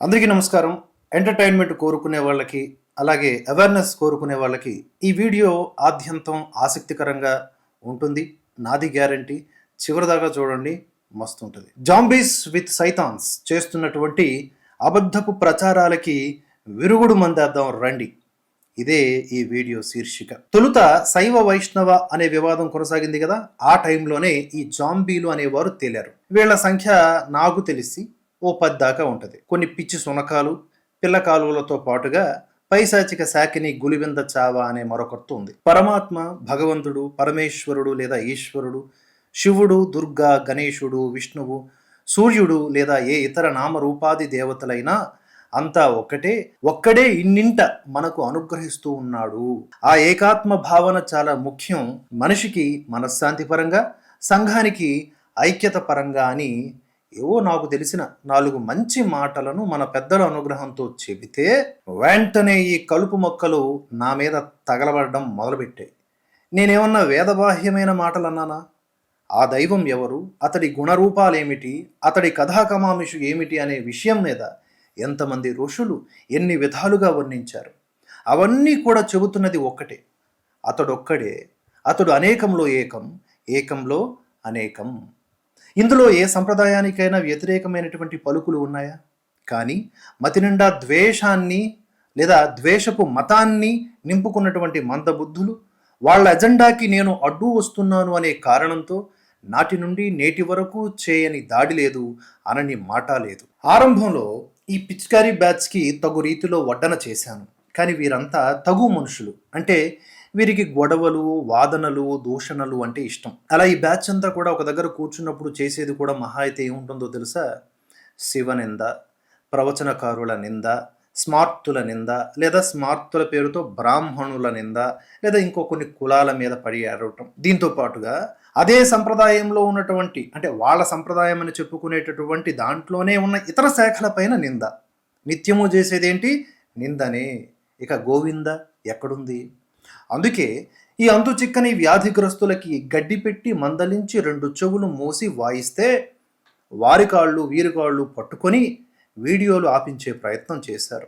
అందరికీ నమస్కారం. ఎంటర్‌టైన్‌మెంట్ కోరుకునే వాళ్ళకి, అలాగే అవేర్‌నెస్ కోరుకునే వాళ్ళకి ఈ వీడియో ఆద్యంతం ఆసక్తికరంగా ఉంటుంది. నాది గ్యారంటీ. చివరిదాకా చూడండి మస్తుంటది. జాంబీస్ విత్ సైతాన్స్ చేస్తున్నటువంటి అబద్ధపు ప్రచారాలకి విరుగుడు మందేద్దాం రండి. ఇదే ఈ వీడియో శీర్షిక. తొలుత శైవ వైష్ణవ అనే వివాదం కొనసాగింది కదా, ఆ టైంలోనే ఈ జాంబీలు అనేవారు తేలారు. వీళ్ళ సంఖ్య నాకు తెలిసి ఓ 10 దాకా ఉంటుంది. కొన్ని పిచ్చి సునకాలు, పిల్ల కాలువలతో పాటుగా పైశాచిక శాకిని గులివింద చావ అనే మరొకరితో ఉంది. పరమాత్మ, భగవంతుడు, పరమేశ్వరుడు లేదా ఈశ్వరుడు, శివుడు, దుర్గా, గణేశుడు, విష్ణువు, సూర్యుడు లేదా ఏ ఇతర నామరూపాది దేవతలైనా అంతా ఒక్కడే ఇన్నింట మనకు అనుగ్రహిస్తూ ఉన్నాడు. ఆ ఏకాత్మ భావన చాలా ముఖ్యం మనిషికి మనశ్శాంతి పరంగా, సంఘానికి ఐక్యత పరంగా అని ఏవో నాకు తెలిసిన 4 మంచి మాటలను మన పెద్దల అనుగ్రహంతో చెబితే వెంటనే ఈ కలుపు మొక్కలు నా మీద తగలబడడం మొదలుపెట్టాయి. నేనేమన్నా వేదబాహ్యమైన మాటలు అన్నానా? ఆ దైవం ఎవరు, అతడి గుణరూపాలేమిటి, అతడి కథాకమామిషు ఏమిటి అనే విషయం మీద ఎంతమంది ఋషులు ఎన్ని విధాలుగా వర్ణించారు. అవన్నీ కూడా చెబుతున్నది ఒక్కటే, అతడొక్కడే, అతడు అనేకంలో ఏకం, ఏకంలో అనేకం. ఇందులో ఏ సంప్రదాయానికైనా వ్యతిరేకమైనటువంటి పలుకులు ఉన్నాయా? కానీ మతి నిండా ద్వేషాన్ని లేదా ద్వేషపు మతాన్ని నింపుకున్నటువంటి మందబుద్ధులు వాళ్ళ ఎజెండాకి నేను అడ్డు వస్తున్నాను అనే కారణంతో నాటి నుండి నేటి వరకు చేయని దాడి లేదు, అనని మాట లేదు. ఆరంభంలో ఈ పిచికారీ బ్యాచ్కి తగు రీతిలో వడ్డన చేశాను. కానీ వీరంతా తగు మనుషులు, అంటే వీరికి గొడవలు, వాదనలు, దూషణలు అంటే ఇష్టం. అలా ఈ బ్యాచ్ అంతా కూడా ఒక దగ్గర కూర్చున్నప్పుడు చేసేది కూడా మహా అయితే ఏముంటుందో తెలుసా? శివనింద, ప్రవచనకారుల నింద, స్మార్తుల నింద, లేదా స్మార్తుల పేరుతో బ్రాహ్మణుల నింద, లేదా ఇంకో కొన్ని కులాల మీద పడి ఏడవటం. దీంతో పాటుగా అదే సంప్రదాయంలో ఉన్నటువంటి, అంటే వాళ్ళ సంప్రదాయం అని చెప్పుకునేటటువంటి దాంట్లోనే ఉన్న ఇతర శాఖలపైన నింద. నిత్యము చేసేదేంటి? నిందనే. ఇక గోవింద ఎక్కడుంది? అందుకే ఈ అంతు చిక్కని వ్యాధిగ్రస్తులకి గడ్డి పెట్టి మందలించి 2 చెవులు మూసి వాయిస్తే వారి కాళ్ళు వీరి కాళ్ళు పట్టుకొని వీడియోలు ఆపించే ప్రయత్నం చేశారు.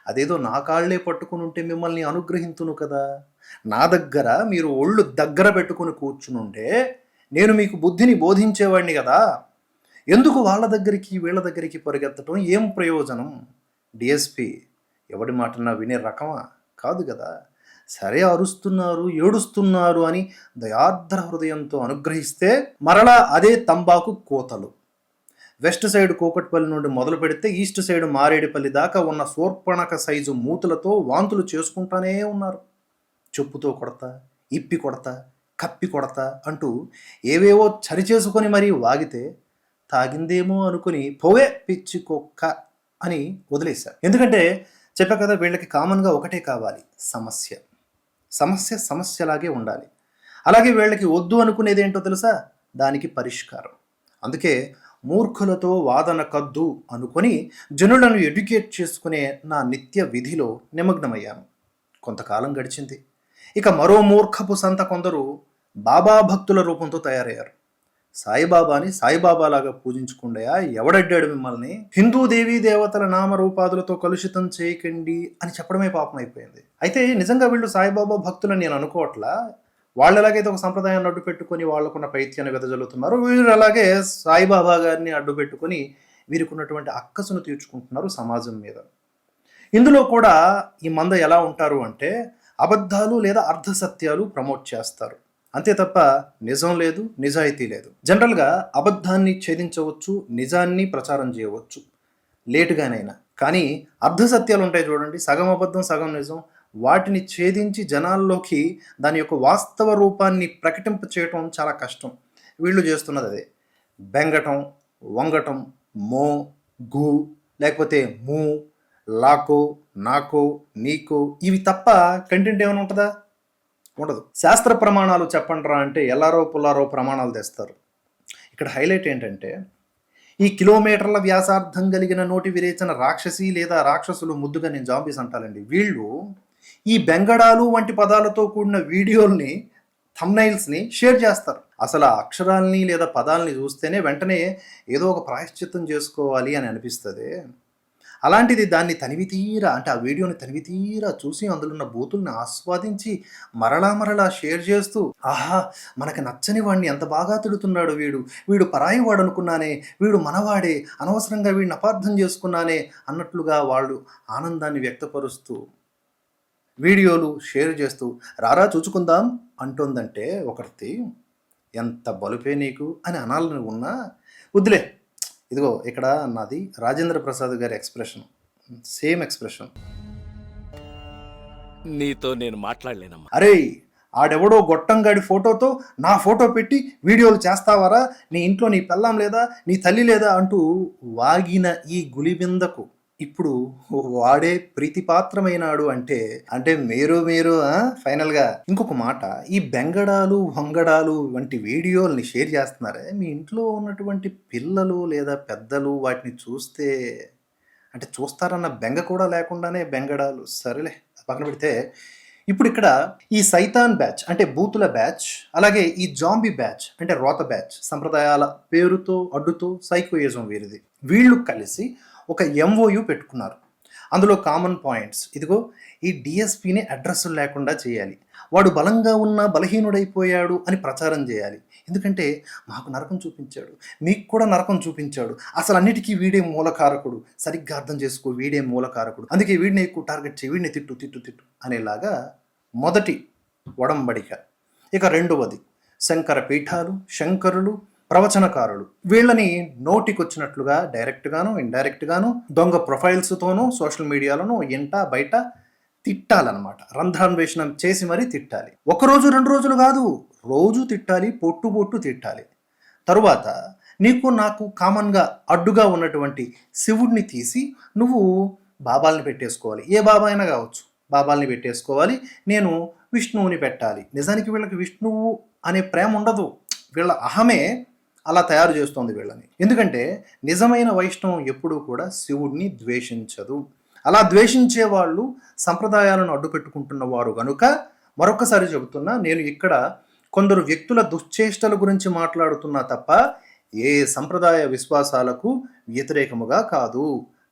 అదేదో నా కాళ్లే పట్టుకుని ఉంటే మిమ్మల్ని అనుగ్రహింతును కదా, నా దగ్గర మీరు ఒళ్ళు దగ్గర పెట్టుకుని కూర్చునుంటే నేను మీకు బుద్ధిని బోధించేవాడిని కదా. ఎందుకు వాళ్ళ దగ్గరికి వీళ్ళ దగ్గరికి పరిగెత్తడం? ఏం ప్రయోజనం? డిఎస్పి ఎవడి మాటన్నా వినే రకమా? కాదు కదా. సరే, అరుస్తున్నారు, ఏడుస్తున్నారు అని దయార్ద్ర హృదయంతో అనుగ్రహిస్తే మరలా అదే తంబాకు కోతలు. వెస్ట్ సైడ్ కూకట్పల్లి నుండి మొదలు పెడితే ఈస్ట్ సైడ్ మారేడుపల్లి దాకా ఉన్న శూర్పణఖ సైజు మూతులతో వాంతులు చేసుకుంటానే ఉన్నారు. చెప్పుతో కొడతా, ఇప్పి కొడతా, కప్పి కొడతా అంటూ ఏవేవో చరిచేసుకొని మరీ వాగితే తాగిందేమో అనుకుని పోవే పిచ్చి కుక్క అని వదిలేశారు. ఎందుకంటే చెప్పా కదా, వీళ్ళకి కామన్గా ఒకటే కావాలి, సమస్య. సమస్యలాగే ఉండాలి. అలాగే వీళ్ళకి వద్దు అనుకునేది ఏంటో తెలుసా? దానికి పరిష్కారం. అందుకే మూర్ఖులతో వాదన కద్దు అనుకొని జనులను ఎడ్యుకేట్ చేసుకునే నా నిత్య విధిలో నిమగ్నమయ్యాను. కొంతకాలం గడిచింది. ఇక మరో మూర్ఖపు సంత కొందరు బాబా భక్తుల రూపంతో తయారయ్యారు. సాయిబాబాని సాయిబాబాలాగా పూజించుకుండయా, ఎవడడ్డాడు మిమ్మల్ని? హిందూ దేవీ దేవతల నామరూపాదులతో కలుషితం చేయకండి అని చెప్పడమే పాపం అయిపోయింది. అయితే నిజంగా వీళ్ళు సాయిబాబా భక్తులని నేను అనుకోవట్లా. వాళ్ళు ఎలాగైతే ఒక సంప్రదాయాన్ని అడ్డు పెట్టుకొని వాళ్ళకున్న పైత్యాన్ని వెదజల్లుతున్నారు, వీరు అలాగే సాయిబాబా గారిని అడ్డు పెట్టుకొని వీరికి ఉన్నటువంటి అక్కసును తీర్చుకుంటున్నారు సమాజం మీద. ఇందులో కూడా ఈ మంద ఎలా ఉంటారు అంటే అబద్ధాలు లేదా అర్ధసత్యాలు ప్రమోట్ చేస్తారు. అంతే తప్ప నిజం లేదు, నిజాయితీ లేదు. జనరల్గా అబద్ధాన్ని ఛేదించవచ్చు, నిజాన్ని ప్రచారం చేయవచ్చు లేటుగానైనా. కానీ అర్ధసత్యాలు ఉంటాయి చూడండి, సగం అబద్ధం సగం నిజం, వాటిని ఛేదించి జనాల్లోకి దాని యొక్క వాస్తవ రూపాన్ని ప్రకటింప చేయటం చాలా కష్టం. వీళ్ళు చేస్తున్నది అదే. బెంగటం, వంగటం, మో, గు, లేకపోతే మూ, లాకో, నాకో, నీకో, ఇవి తప్ప కంటెంట్ ఏమైనా ఉంటుందా? ఉండదు. శాస్త్ర ప్రమాణాలు చెప్పండిరా అంటే ఎల్లారో పుల్లారో ప్రమాణాలు తెస్తారు. ఇక్కడ హైలైట్ ఏంటంటే ఈ కిలోమీటర్ల వ్యాసార్థం కలిగిన నోటి విరేచన రాక్షసి లేదా రాక్షసులు, ముద్దుగా నేను జాంబీస్ అంటానండి, వీళ్ళు ఈ బెంగడాలు వంటి పదాలతో కూడిన వీడియోల్ని, థంబ్నైల్స్ని షేర్ చేస్తారు. అసలు ఆ అక్షరాల్ని లేదా పదాలని చూస్తేనే వెంటనే ఏదో ఒక ప్రాయశ్చిత్తం చేసుకోవాలి అని అనిపిస్తుంది. అలాంటిది దాన్ని తనివి తీరా అంటే ఆ వీడియోని తనివి తీరా చూసి అందులో ఉన్న బూతుల్ని ఆస్వాదించి మరలా మరలా షేర్ చేస్తూ, ఆహా! మనకి నచ్చని వాడిని ఎంత బాగా తిడుతున్నాడు వీడు. వీడు పరాయి వాడనుకున్నానే. వీడు మనవాడే. అనవసరంగా వీడిని అపార్థం చేసుకున్నానే అన్నట్లుగా వాళ్ళు ఆనందాన్ని వ్యక్తపరుస్తూ వీడియోలు షేర్ చేస్తూ రారా చూచుకుందాం అంటుందంటే ఒకరిది ఎంత బలుపే నీకు అని అనాలని ఉన్నా వద్దులే. ఇదిగో ఇక్కడ నాది రాజేంద్ర ప్రసాద్ గారి ఎక్స్ప్రెషన్, సేమ్ ఎక్స్ప్రెషన్. నీతో నేను మాట్లాడలేనమ్మా. అరే ఆడెవడో గొట్టంగాడి ఫోటోతో నా ఫోటో పెట్టి వీడియోలు చేస్తావారా, నీ ఇంట్లో నీ పెళ్ళాం లేదా, నీ తల్లి లేదా అంటూ వాగిన ఈ గులిబిందకు ఇప్పుడు వాడే ప్రీతిపాత్రమైనాడు అంటే అంటే మీరు ఫైనల్గా ఇంకొక మాట, ఈ బెంగడాలు వంగడాలు వంటి వీడియోల్ని షేర్ చేస్తున్నారే, మీ ఇంట్లో ఉన్నటువంటి పిల్లలు లేదా పెద్దలు వాటిని చూస్తే అంటే చూస్తారన్న బెంగ కూడా లేకుండానే బెంగడాలు. సరేలే పక్కన పెడితే, ఇప్పుడు ఇక్కడ ఈ సైతాన్ బ్యాచ్ అంటే బూతుల బ్యాచ్, అలాగే ఈ జాంబీ బ్యాచ్ అంటే రోత బ్యాచ్, సంప్రదాయాల పేరుతో అడ్డుతో సైకోయిజం వీరిది, వీళ్ళు కలిసి ఒక ఎంఓయు పెట్టుకున్నారు. అందులో కామన్ పాయింట్స్ ఇదిగో, ఈ డిఎస్పీని అడ్రస్ లేకుండా చేయాలి, వాడు బలంగా ఉన్న బలహీనుడైపోయాడు అని ప్రచారం చేయాలి, ఎందుకంటే మాకు నరకం చూపించాడు, మీకు కూడా నరకం చూపించాడు, అసలు అన్నిటికీ వీడే మూలకారకుడు, సరిగ్గా అర్థం చేసుకో వీడే మూలకారకుడు, అందుకే వీడిని ఎక్కువ టార్గెట్ చేయి, వీడిని తిట్టు తిట్టు తిట్టు అనేలాగా మొదటి ఒడంబడిక. ఇక రెండవది శంకర పీఠాలు, శంకరులు, ప్రవచనకారులు, వీళ్ళని నోటికొచ్చినట్లుగా డైరెక్ట్గాను ఇండైరెక్ట్గాను దొంగ ప్రొఫైల్స్తోనూ సోషల్ మీడియాలోనూ ఇంట బయట తిట్టాలన్నమాట. రంధ్రాన్వేషణం చేసి మరీ తిట్టాలి. ఒకరోజు 2 రోజులు కాదు, రోజు తిట్టాలి, పొట్టు పొట్టు తిట్టాలి. తరువాత నీకు నాకు కామన్గా అడ్డుగా ఉన్నటువంటి శివుడిని తీసి నువ్వు బాబాల్ని పెట్టేసుకోవాలి, ఏ బాబా అయినా కావచ్చు, బాబాల్ని పెట్టేసుకోవాలి, నేను విష్ణువుని పెట్టాలి. నిజానికి వీళ్ళకి విష్ణువు అనే ప్రేమ ఉండదు, వీళ్ళ అహమే అలా తయారు చేస్తోంది వీళ్ళని. ఎందుకంటే నిజమైన వైష్ణవం ఎప్పుడూ కూడా శివుడిని ద్వేషించదు. అలా ద్వేషించే వాళ్ళు సంప్రదాయాలను అడ్డు పెట్టుకుంటున్న వారు గనుక మరొకసారి చెబుతున్నా, నేను ఇక్కడ కొందరు వ్యక్తుల దుశ్చేష్టల గురించి మాట్లాడుతున్నా తప్ప ఏ సంప్రదాయ విశ్వాసాలకు వ్యతిరేకముగా కాదు.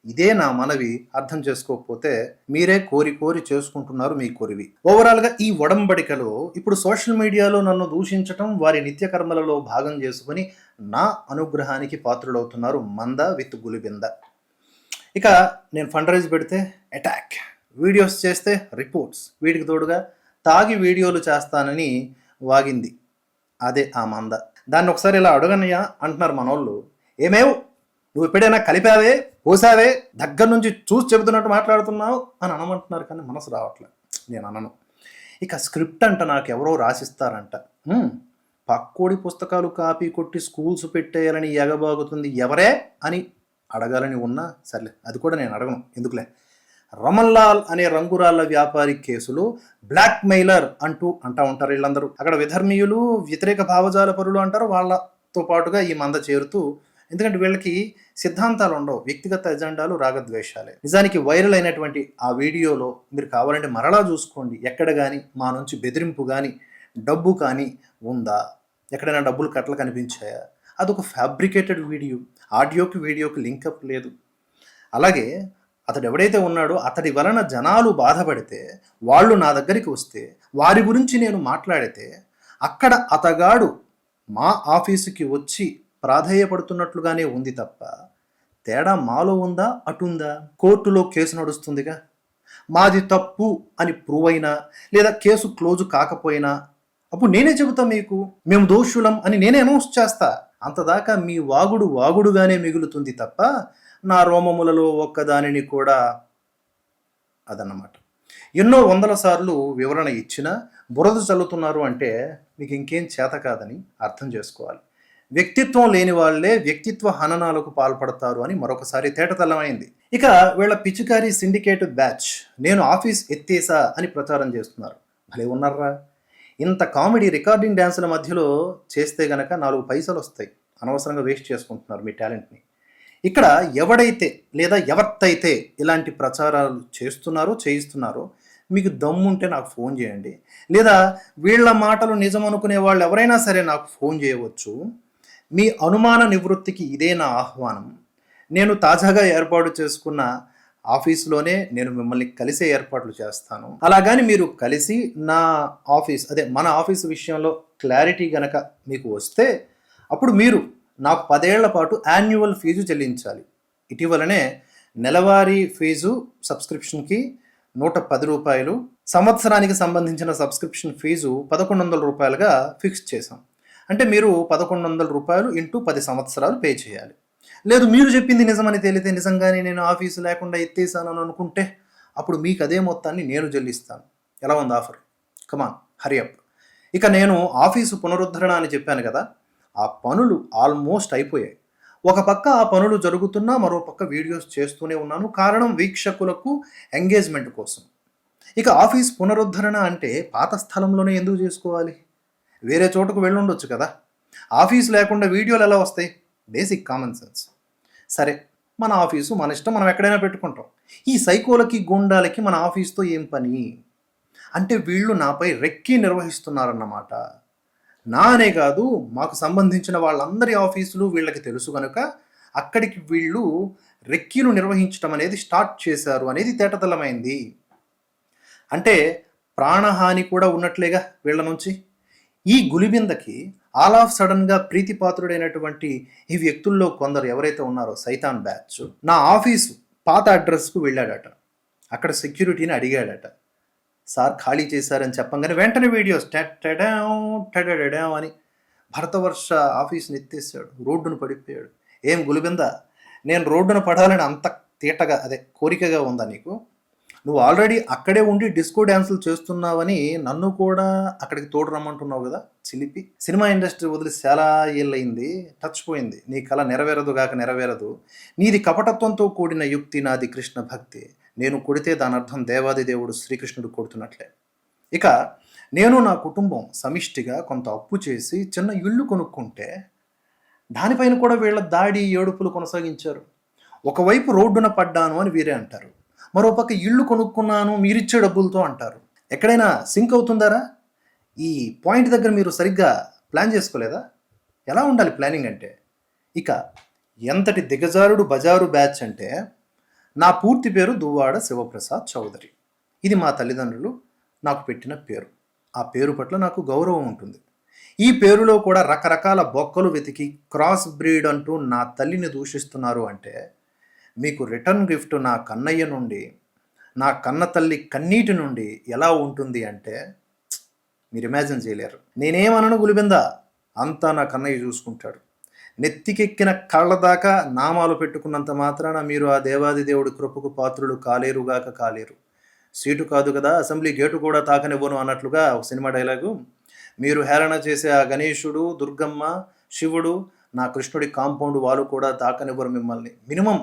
ఇదే నా మనవి. అర్థం చేసుకోకపోతే మీరే కోరి కోరి చేసుకుంటున్నారు మీ కోరివి. ఓవరాల్గా ఈ ఒడంబడికలో ఇప్పుడు సోషల్ మీడియాలో నన్ను దూషించటం వారి నిత్య కర్మలలో భాగం చేసుకుని నా అనుగ్రహానికి పాత్రులవుతున్నారు మంద విత్ గులిబింద. ఇక నేను ఫండ్ రైజ్ పెడితే అటాక్, వీడియోస్ చేస్తే రిపోర్ట్స్, వీటికి తోడుగా తాగి వీడియోలు చేస్తానని వాగింది అదే ఆ మంద. దాన్ని ఒకసారి ఇలా అడగనయ్యా అంటున్నారు మనోళ్ళు. ఏమేవ్ నువ్వు ఎప్పుడైనా కలిపావే, పోసావే, దగ్గర నుంచి చూసి చెబుతున్నట్టు మాట్లాడుతున్నావు అని అనమంటున్నారు, కానీ మనసు రావట్లేదు, నేను అనను. ఇక స్క్రిప్ట్ అంట నాకు ఎవరో రాసిస్తారంట. పక్కోడి పుస్తకాలు కాపీ కొట్టి స్కూల్స్ పెట్టేయాలని ఎగబాగుతుంది ఎవరే అని అడగాలని ఉన్నా సర్లే, అది కూడా నేను అడగను, ఎందుకులే. రమన్ లాల్ అనే రంగురాళ్ళ వ్యాపారి కేసులో బ్లాక్ మెయిలర్ అంటూ అంటా ఉంటారు వీళ్ళందరూ. అక్కడ విధర్మీయులు, వ్యతిరేక భావజాల పరులు అంటారు, వాళ్ళతో పాటుగా ఈ మంద చేరుతూ, ఎందుకంటే వీళ్ళకి సిద్ధాంతాలు ఉండవు, వ్యక్తిగత ఎజెండాలు, రాగద్వేషాలే. నిజానికి వైరల్ అయినటువంటి ఆ వీడియోలో మీరు కావాలంటే మరలా చూసుకోండి, ఎక్కడ కానీ మా నుంచి బెదిరింపు కానీ డబ్బు కానీ ఉందా, ఎక్కడైనా డబ్బులు కట్టలు కనిపించాయా, అదొక ఫ్యాబ్రికేటెడ్ వీడియో, ఆడియోకి వీడియోకి లింకప్ లేదు. అలాగే అతడు ఎవడైతే ఉన్నాడో అతడి వలన జనాలు బాధపడితే వాళ్ళు నా దగ్గరికి వస్తే వారి గురించి నేను మాట్లాడితే అక్కడ అతగాడు మా ఆఫీసుకి వచ్చి ప్రాధేయపడుతున్నట్లుగానే ఉంది తప్ప తేడా మాలో ఉందా అటుందా? కోర్టులో కేసు నడుస్తుందిగా, మాది తప్పు అని ప్రూవ్ అయినా లేదా కేసు క్లోజ్ కాకపోయినా అప్పుడు నేనే చెబుతా మీకు మేము దోషులం అని నేనే అనౌన్స్ చేస్తా. అంతదాకా మీ వాగుడు వాగుడుగానే మిగులుతుంది తప్ప నా రోమములలో ఒక్కదానిని కూడా అదన్నమాట. ఎన్నో 100 సార్లు వివరణ ఇచ్చినా బురద చల్లుతున్నారు అంటే మీకు ఇంకేం చేత కాదని అర్థం చేసుకోవాలి. వ్యక్తిత్వం లేని వాళ్ళే వ్యక్తిత్వ హననాలకు పాల్పడతారు అని మరొకసారి తేటతెల్లమైంది. ఇక వీళ్ళ పిచికారి సిండికేట్ బ్యాచ్ నేను ఆఫీస్ ఎత్తేసా అని ప్రచారం చేస్తున్నారు. భలే ఉన్నారా, ఇంత కామెడీ రికార్డింగ్ డ్యాన్సుల మధ్యలో చేస్తే గనక 4 పైసలు వస్తాయి, అనవసరంగా వేస్ట్ చేసుకుంటున్నారు మీ టాలెంట్ని. ఇక్కడ ఎవడైతే లేదా ఎవరితైతే ఇలాంటి ప్రచారాలు చేయిస్తున్నారో మీకు దమ్ముంటే నాకు ఫోన్ చేయండి, లేదా వీళ్ళ మాటలు నిజం అనుకునే వాళ్ళు ఎవరైనా సరే నాకు ఫోన్ చేయవచ్చు. మీ అనుమాన నివృత్తికి ఇదే నా ఆహ్వానం. నేను తాజాగా ఏర్పాటు చేసుకున్న ఆఫీసులోనే నేను మిమ్మల్ని కలిసే ఏర్పాట్లు చేస్తాను. అలాగని మీరు కలిసి నా ఆఫీస్ మన ఆఫీస్ విషయంలో క్లారిటీ గనక మీకు వస్తే అప్పుడు మీరు నాకు 10 ఏళ్ల పాటు యాన్యువల్ ఫీజు చెల్లించాలి. ఇటీవలనే నెలవారీ ఫీజు సబ్స్క్రిప్షన్కి ₹110, సంవత్సరానికి సంబంధించిన సబ్స్క్రిప్షన్ ఫీజు ₹1100గా ఫిక్స్ చేశాం. అంటే మీరు ₹1100 ఇంటూ 10 సంవత్సరాలు పే చేయాలి. లేదు మీరు చెప్పింది నిజమని తేలితే నిజంగానే నేను ఆఫీసు లేకుండా ఎత్తేసానని అనుకుంటే అప్పుడు మీకు అదే మొత్తాన్ని నేను చెల్లిస్తాను. ఎలా ఉంది ఆఫర్? కమాన్ హరి అప్. ఇక నేను ఆఫీసు పునరుద్ధరణ అని చెప్పాను కదా, ఆ పనులు ఆల్మోస్ట్ అయిపోయాయి. ఒక పక్క ఆ పనులు జరుగుతున్నా మరో పక్క వీడియోస్ చేస్తూనే ఉన్నాను. కారణం వీక్షకులకు ఎంగేజ్మెంట్ కోసం. ఇక ఆఫీస్ పునరుద్ధరణ అంటే పాత స్థలంలోనే ఎందుకు చేసుకోవాలి? వేరే చోటుకు వెళ్ళుండొచ్చు కదా. ఆఫీస్ లేకుండా వీడియోలు ఎలా వస్తాయి? Basic common sense. సరే, మన ఆఫీసు మన ఇష్టం, మనం ఎక్కడైనా పెట్టుకుంటాం. ఈ సైకోలకి గూండాలకి మన ఆఫీస్తో ఏం పని? అంటే వీళ్ళు నాపై రెక్కి నిర్వహిస్తున్నారన్నమాట. నా అనే కాదు, మాకు సంబంధించిన వాళ్ళందరి ఆఫీసులు వీళ్ళకి తెలుసు కనుక అక్కడికి వీళ్ళు రెక్కీలు నిర్వహించడం అనేది స్టార్ట్ చేశారు అనేది తేటతెల్లమైంది. అంటే ప్రాణహాని కూడా ఉన్నట్లేగా వీళ్ళ నుంచి. ఈ గులిబిందకి ఆల్ ఆఫ్ సడన్గా ప్రీతిపాత్రుడైనటువంటి ఈ వ్యక్తుల్లో కొందరు ఎవరైతే ఉన్నారో సైతాన్ బ్యాచ్ నా ఆఫీసు పాత అడ్రస్కు వెళ్ళాడట. అక్కడ సెక్యూరిటీని అడిగాడట, సార్ ఖాళీ చేశారని చెప్పంగానే వెంటనే వీడియోస్ టెడడాం అని భరతవర్ష ఆఫీస్ని ఎత్తేసాడు, రోడ్డును పడిపోయాడు. ఏం గులిబింద, నేను రోడ్డున పడాలని అంత తీటగా కోరికగా ఉందా నీకు? నువ్వు ఆల్రెడీ అక్కడే ఉండి డిస్కో డ్యాన్సులు చేస్తున్నావని నన్ను కూడా అక్కడికి తోడు రమ్మంటున్నావు కదా చిలిపి. సినిమా ఇండస్ట్రీ వదిలి చాలా ఏళ్ళయింది, టచ్ పోయింది. నీ కళ నెరవేరదు గాక నెరవేరదు. నీది కపటత్వంతో కూడిన యుక్తి, నాది కృష్ణ భక్తి. నేను కొడితే దాని అర్థం దేవాది దేవుడు శ్రీకృష్ణుడు కొడుతున్నట్లే. ఇక నేను నా కుటుంబం సమిష్టిగా కొంత అప్పు చేసి చిన్న ఇల్లు కొనుక్కుంటే దానిపైన కూడా వీళ్ళ దాడి ఏడుపులు కొనసాగించారు. ఒకవైపు రోడ్డున పడ్డాను అని వీరే అంటారు, మరోపక్క ఇల్లు కొనుక్కున్నాను మీరిచ్చే డబ్బులతో అంటారు. ఎక్కడైనా సింక్ అవుతుందారా? ఈ పాయింట్ దగ్గర మీరు సరిగ్గా ప్లాన్ చేసుకోలేదా? ఎలా ఉండాలి ప్లానింగ్ అంటే? ఇక ఎంతటి దిగజారుడు బజారు బ్యాచ్ అంటే, నా పూర్తి పేరు దువ్వాడ శివప్రసాద్ చౌదరి. ఇది మా తల్లిదండ్రులు నాకు పెట్టిన పేరు. ఆ పేరు పట్ల నాకు గౌరవం ఉంటుంది. ఈ పేరులో కూడా రకరకాల బొక్కలు వెతికి క్రాస్ బ్రీడ్ అంటూ నా తల్లిని దూషిస్తున్నారు అంటే మీకు రిటర్న్ గిఫ్ట్ నా కన్నయ్య నుండి, నా కన్న తల్లి కన్నీటి నుండి ఎలా ఉంటుంది అంటే మీరు ఇమాజిన్ చేయలేరు. నేనేమనను గులిబిందా, అంతా నా కన్నయ్య చూసుకుంటాడు. నెత్తికెక్కిన కళ్ళ దాకా నామాలు పెట్టుకున్నంత మాత్రాన మీరు ఆ దేవాది దేవుడి కృపకు పాత్రులు కాలేరుగాక కాలేరు. సీటు కాదు కదా, అసెంబ్లీ గేటు కూడా తాకనివ్వను అన్నట్లుగా ఒక సినిమా డైలాగు. మీరు హేళన చేసే ఆ గణేశుడు, దుర్గమ్మ, శివుడు, నా కృష్ణుడి కాంపౌండ్ వాళ్ళు కూడా తాకనివ్వరు మిమ్మల్ని. మినిమం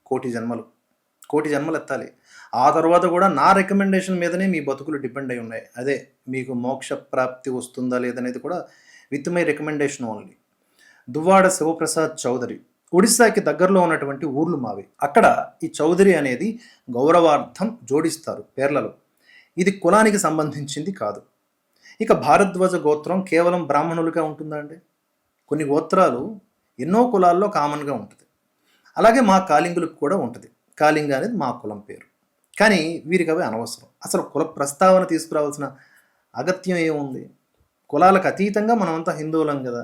కోటి జన్మలు ఎత్తాలి. ఆ తర్వాత కూడా నా రికమెండేషన్ మీదనే మీ బతుకులు డిపెండ్ అయి ఉన్నాయి. అదే మీకు మోక్ష ప్రాప్తి వస్తుందా లేదనేది కూడా with my recommendation only. Duvvada Sivaprasad Chowdary ఒడిశాకి దగ్గరలో ఉన్నటువంటి ఊర్లు మావి. అక్కడ ఈ చౌదరి అనేది గౌరవార్థం జోడిస్తారు పేర్లలో. ఇది కులానికి సంబంధించింది కాదు. ఇక భారద్వాజ గోత్రం కేవలం బ్రాహ్మణులుగా ఉంటుందా అండి? కొన్ని గోత్రాలు ఎన్నో కులాల్లో కామన్గా ఉంటుంది. అలాగే మా కాళింగులకు కూడా ఉంటుంది. కాళింగ అనేది మా కులం పేరు. కానీ వీరికి అవి అనవసరం. అసలు కుల ప్రస్తావన తీసుకురావాల్సిన అగత్యం ఏముంది? కులాలకు అతీతంగా మనమంతా హిందువులం కదా,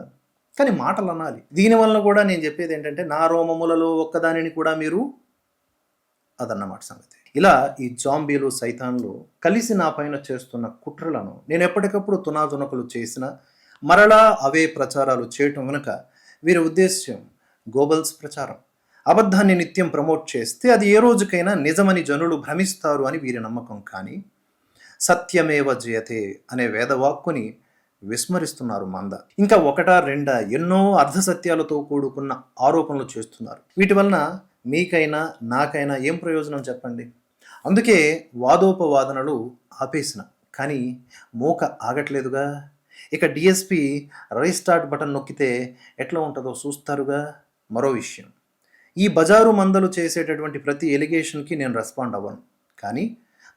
కానీ మాటలు అనాలి. దీనివల్ల కూడా నేను చెప్పేది ఏంటంటే, నా రోమములలో ఒక్కదానిని కూడా మీరు అదన్నమాట సంగతి. ఇలా ఈ జాంబీలు సైతాన్లు కలిసి నా పైన చేస్తున్న కుట్రలను నేను ఎప్పటికప్పుడు తునాతునకలు చేసిన మరలా అవే ప్రచారాలు చేయటం వెనుక వీరి ఉద్దేశ్యం గోబల్స్ ప్రచారం. అబద్ధాన్ని నిత్యం ప్రమోట్ చేస్తే అది ఏ రోజుకైనా నిజమని జనులు భ్రమిస్తారు అని వీరి నమ్మకం. కానీ సత్యమేవ జయతే అనే వేదవాక్కుని విస్మరిస్తున్నారు మంద. ఇంకా ఒకటా రెండా ఎన్నో అర్ధసత్యాలతో కూడుకున్న ఆరోపణలు చేస్తున్నారు. వీటి వలన మీకైనా నాకైనా ఏం ప్రయోజనం చెప్పండి? అందుకే వాదోపవాదనలు ఆపేసిన, కానీ మోక ఆగట్లేదుగా. ఇక డిఎస్పి రీస్టార్ట్ బటన్ నొక్కితే ఎట్లా ఉంటుందో చూస్తారుగా. మరో విషయం, ఈ బజారు మందలు చేసేటటువంటి ప్రతి ఎలిగేషన్కి నేను రెస్పాండ్ అవ్వను. కానీ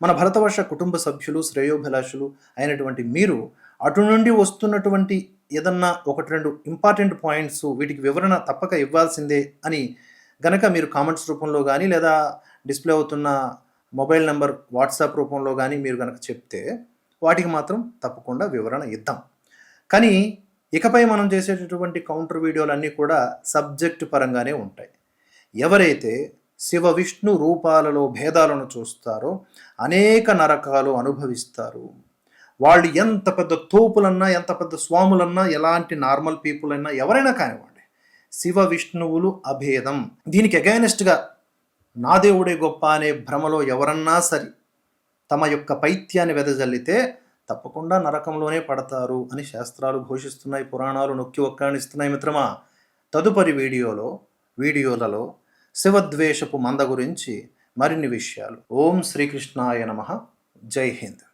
మన భరతవర్ష కుటుంబ సభ్యులు, శ్రేయోభిలాషులు అయినటువంటి మీరు అటు నుండి వస్తున్నటువంటి ఏదన్నా ఒకటి రెండు ఇంపార్టెంట్ పాయింట్స్, వీటికి వివరణ తప్పక ఇవ్వాల్సిందే అని గనక మీరు కామెంట్స్ రూపంలో కానీ లేదా డిస్ప్లే అవుతున్న మొబైల్ నెంబర్ వాట్సాప్ రూపంలో కానీ మీరు కనుక చెప్తే వాటికి మాత్రం తప్పకుండా వివరణ ఇద్దాం. కానీ ఇకపై మనం చేసేటటువంటి కౌంటర్ వీడియోలన్నీ కూడా సబ్జెక్ట్ పరంగానే ఉంటాయి. ఎవరైతే శివ విష్ణు రూపాలలో భేదాలను చూస్తారో అనేక నరకాలు అనుభవిస్తారు. వాళ్ళు ఎంత పెద్ద తోపులన్నా, ఎంత పెద్ద స్వాములన్నా, ఎలాంటి నార్మల్ పీపుల్ అయినా, ఎవరైనా కానివ్వండి, శివ విష్ణువులు అభేదం. దీనికి అగైనెస్ట్గా నా దేవుడే గొప్ప అనే భ్రమలో ఎవరన్నా సరే తమ యొక్క పైత్యాన్ని వెదజల్లితే తప్పకుండా నరకంలోనే పడతారు అని శాస్త్రాలు ఘోషిస్తున్నాయి, పురాణాలు నొక్కి ఒక్కాణిస్తున్నాయి మిత్రమా. తదుపరి వీడియోలలో శివద్వేషపు మంద గురించి మరిన్ని విషయాలు. ఓం శ్రీకృష్ణాయ నమః. జై హింద్.